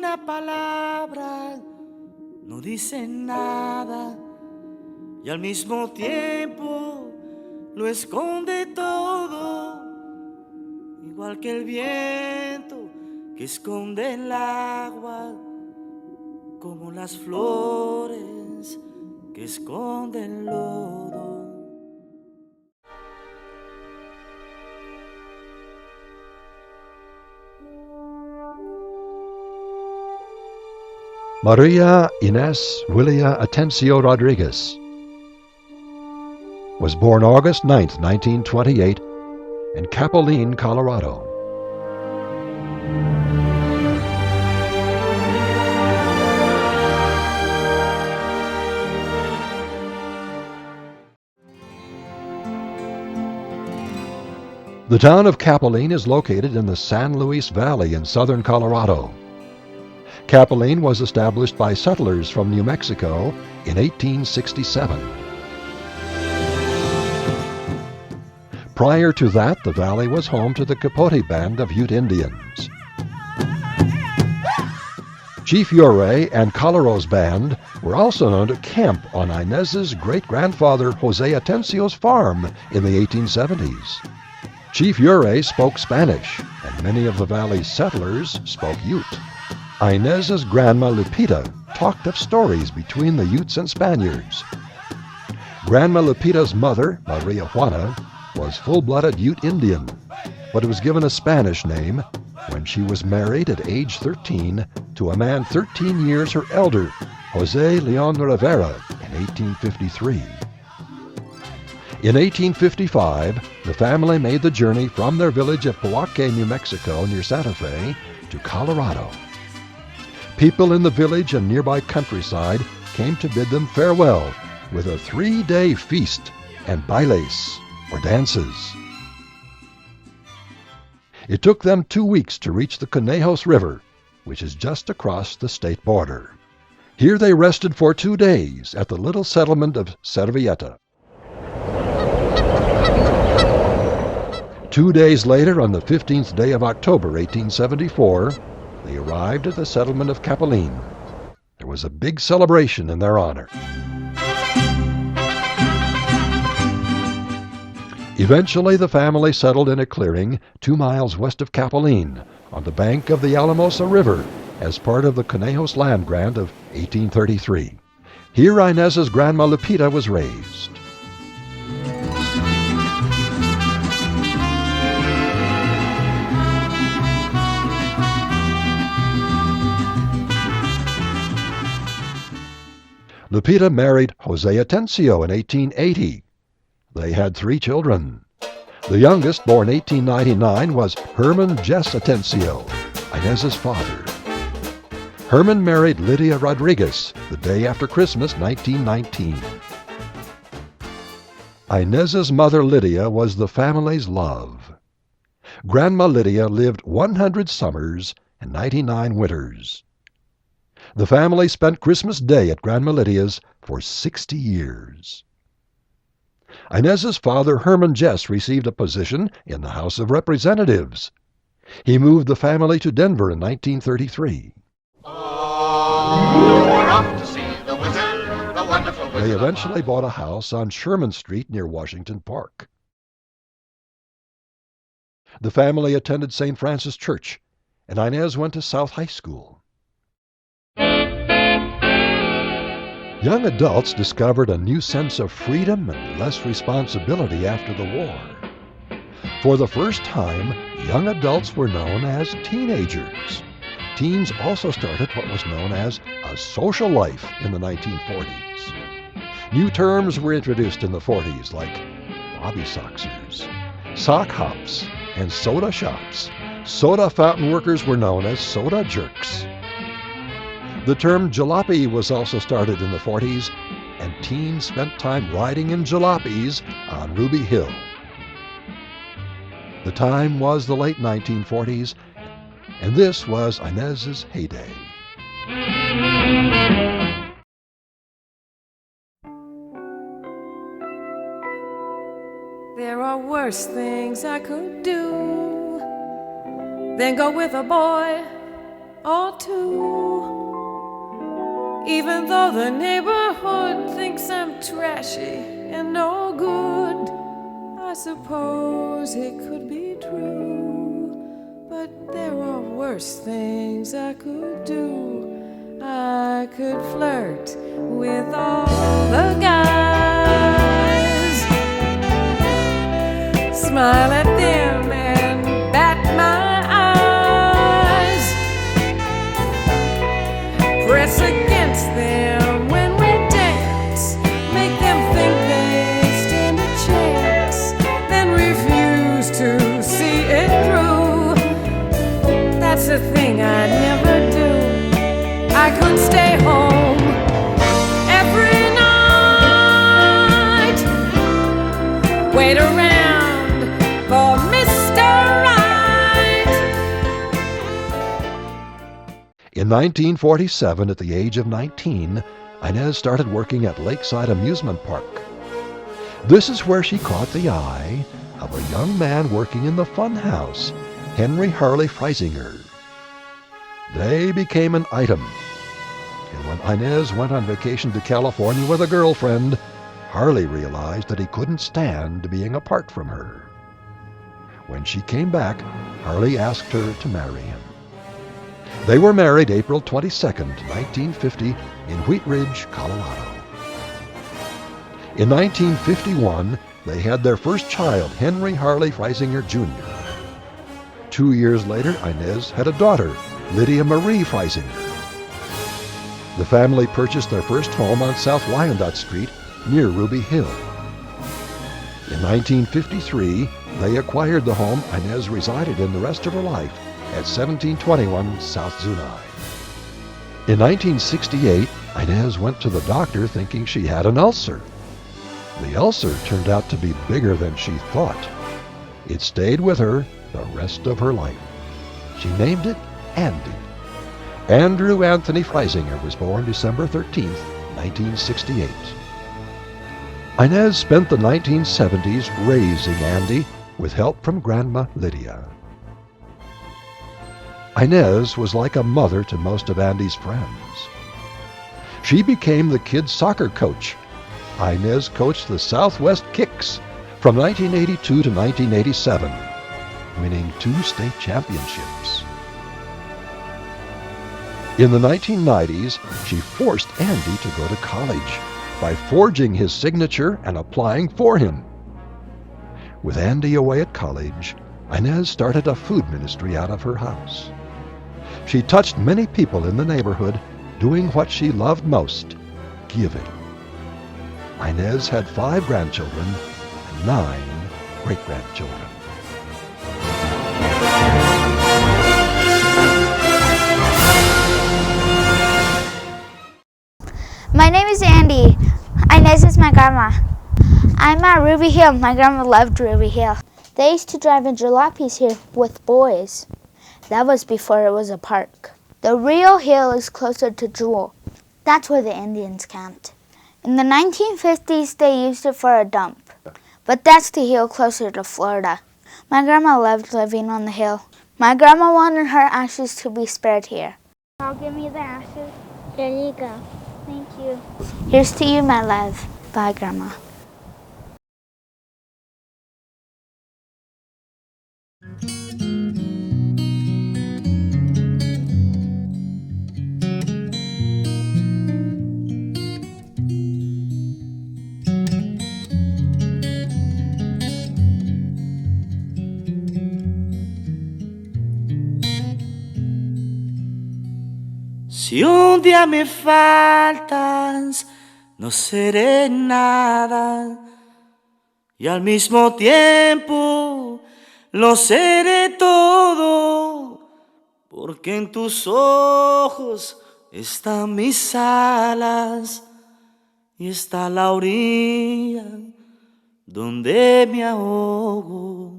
una palabra, no dice nada y al mismo tiempo lo esconde todo, igual que el viento que esconde el agua, como las flores que esconden lodo. Maria Inez Willia Atencio Rodriguez was born August 9, 1928, in Capilene, Colorado. The town of Capilene is located in the San Luis Valley in southern Colorado. Capilene was established by settlers from New Mexico in 1867. Prior to that, the valley was home to the Capote Band of Ute Indians. Chief Ure and Colorado's band were also known to camp on Inez's great-grandfather Jose Atencio's farm in the 1870s. Chief Ure spoke Spanish, and many of the valley's settlers spoke Ute. Inez's grandma Lupita talked of stories between the Utes and Spaniards. Grandma Lupita's mother, Maria Juana, was full-blooded Ute Indian, but was given a Spanish name when she was married at age 13 to a man 13 years her elder, Jose Leon Rivera, in 1853. In 1855, the family made the journey from their village of Pojoaque, New Mexico, near Santa Fe, to Colorado. People in the village and nearby countryside came to bid them farewell with a 3-day feast and bailes, or dances. It took them 2 weeks to reach the Conejos River, which is just across the state border. Here they rested for 2 days at the little settlement of Servilleta. 2 days later, on the 15th day of October, 1874, they arrived at the settlement of Capilene. There was a big celebration in their honor. Eventually, the family settled in a clearing 2 miles west of Capilene on the bank of the Alamosa River as part of the Conejos land grant of 1833. Here, Inez's grandma Lupita was raised. Lupita married Jose Atencio in 1880. They had 3 children. The youngest, born 1899, was Herman Jess Atencio, Inez's father. Herman married Lydia Rodriguez the day after Christmas, 1919. Inez's mother, Lydia, was the family's love. Grandma Lydia lived 100 summers and 99 winters. The family spent Christmas Day at Grandma Lydia's for 60 years. Inez's father, Herman Jess, received a position in the House of Representatives. He moved the family to Denver in 1933. They eventually bought a house on Sherman Street near Washington Park. The family attended St. Francis Church, and Inez went to South High School. Young adults discovered a new sense of freedom and less responsibility after the war. For the first time, young adults were known as teenagers. Teens also started what was known as a social life in the 1940s. New terms were introduced in the 40s like bobby soxers, sock hops, and soda shops. Soda fountain workers were known as soda jerks. The term jalopy was also started in the 40s, and teens spent time riding in jalopies on Ruby Hill. The time was the late 1940s, and this was Inez's heyday. There are worse things I could do than go with a boy or two. Even though the neighborhood thinks I'm trashy and no good, I suppose it could be true. But there are worse things I could do. I could flirt with all the guys, smile at them and bat my eyes, press against them when we dance, make them think they stand a chance, then refuse to see it through. That's the thing I'd never do. I could stay home every night, wait around for Mr. Right. In 1947, at the age of 19, Inez started working at Lakeside Amusement Park. This is where she caught the eye of a young man working in the fun house, Henry Harley Frisinger. They became an item. And when Inez went on vacation to California with a girlfriend, Harley realized that he couldn't stand being apart from her. When she came back, Harley asked her to marry him. They were married April 22nd, 1950, in Wheat Ridge, Colorado. In 1951, they had their first child, Henry Harley Frisinger Jr. 2 years later, Inez had a daughter, Lydia Marie Frisinger. The family purchased their first home on South Wyandotte Street near Ruby Hill. In 1953, they acquired the home Inez resided in the rest of her life at 1721 South Zunai. In 1968, Inez went to the doctor thinking she had an ulcer. The ulcer turned out to be bigger than she thought. It stayed with her the rest of her life. She named it Andy. Andrew Anthony Frisinger was born December 13, 1968. Inez spent the 1970s raising Andy with help from Grandma Lydia. Inez was like a mother to most of Andy's friends. She became the kids' soccer coach. Inez coached the Southwest Kicks from 1982 to 1987, winning 2 state championships. In the 1990s, she forced Andy to go to college by forging his signature and applying for him. With Andy away at college, Inez started a food ministry out of her house. She touched many people in the neighborhood doing what she loved most, giving. Inez had 5 grandchildren and 9 great-grandchildren. My name is Andy. Inez is my grandma. I'm at Ruby Hill. My grandma loved Ruby Hill. They used to drive in jalopies here with boys. That was before it was a park. The real hill is closer to Jewel. That's where the Indians camped. In the 1950s, they used it for a dump. But that's the hill closer to Florida. My grandma loved living on the hill. My grandma wanted her ashes to be spared here. I'll give me the ashes. There you go. Thank you. Here's to you, my love. Bye, Grandma. Si un día me faltas, no seré nada, y al mismo tiempo lo seré todo, porque en tus ojos están mis alas y está la orilla donde me ahogo.